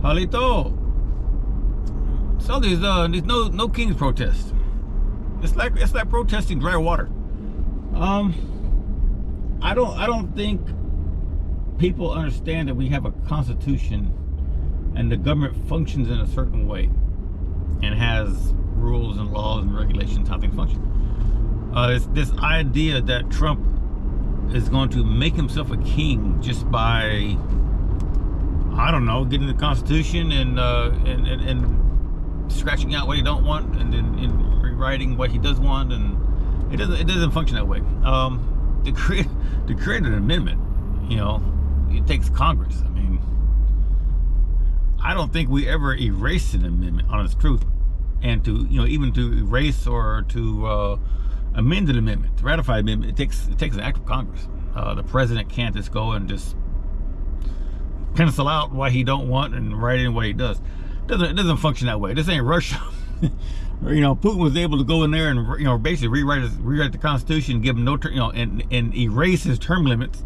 Jalito. So there's no King's protest. It's like protesting dry water. I don't think people understand that we have a constitution and the government functions in a certain way and has rules and laws and regulations how things function. It's this idea that Trump is going to make himself a king just by, I don't know, getting the Constitution and scratching out what he don't want and then rewriting what he does want, and it doesn't function that way. To create an amendment, it takes Congress. I mean, I don't think we ever erased an amendment, honest truth, and to even to erase or to amend an amendment, to ratify an amendment, it takes an act of Congress. The president can't just go and just pencil out what he don't want and write in what he does. It doesn't function that way. This ain't Russia. Putin was able to go in there and basically rewrite the Constitution, give him and erase his term limits,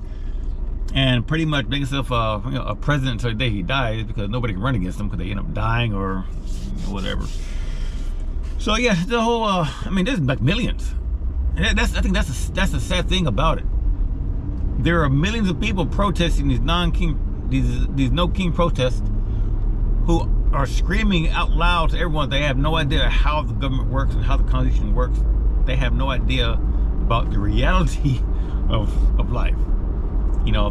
and pretty much make himself a president until the day he dies, because nobody can run against him because they end up dying or whatever. So yeah, the whole I mean, there's like millions. And I think that's the sad thing about it. There are millions of people protesting these these no king protests, who are screaming out loud to everyone they have no idea how the government works and how the Constitution works. They have no idea about the reality of life.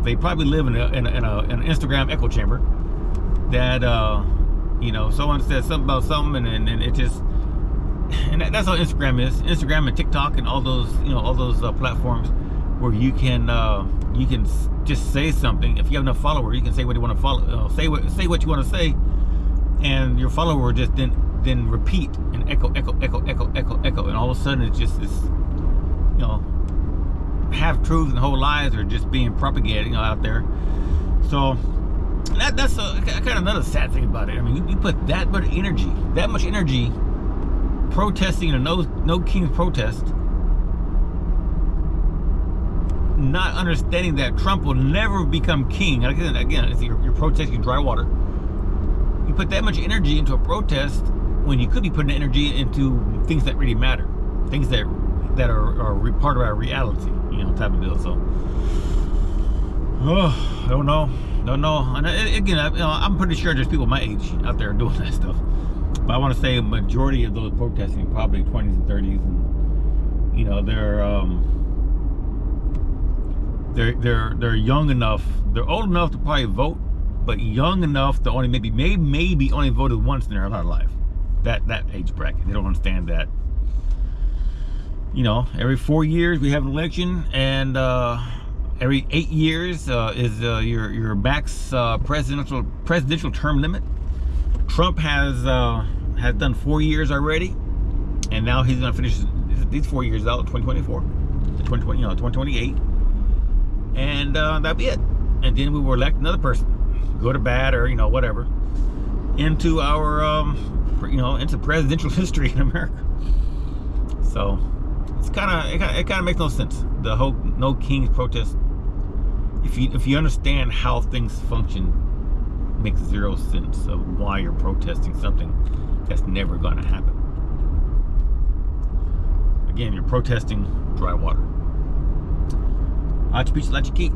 They probably live in an Instagram echo chamber that someone says something about something, and it just, and that's how Instagram is. Instagram and TikTok and all those platforms where you can just say something. If you have enough followers, you can say what you want to follow, say what you want to say, and your follower just then repeat and echo, and all of a sudden it's just this half truths and whole lies are just being propagated out there. So that's kind of another sad thing about it. I mean, you put that much energy protesting in a no King's protest, not understanding that Trump will never become king. Again, it's you're protesting dry water. You put that much energy into a protest when you could be putting energy into things that really matter, things that are part of our reality, type of deal. So, I don't know. And again, I'm pretty sure there's people my age out there doing that stuff. But I want to say a majority of those protesting probably 20s and 30s, and they're young enough. They're old enough to probably vote, but young enough to only maybe only voted once in their entire life. That age bracket. They don't understand that. Every 4 years we have an election, and every 8 years is your max presidential term limit. Trump has done 4 years already, and now he's going to finish these 4 years out in 2024, 2028, and that'll be it. And then we will elect another person, good or bad or whatever, into our into presidential history in America. So it kind of makes no sense, the whole no King's protest. If you understand how things function, it makes zero sense of why you're protesting something that's never going to happen. Again, you're protesting dry water. Lot your peace, lot your key.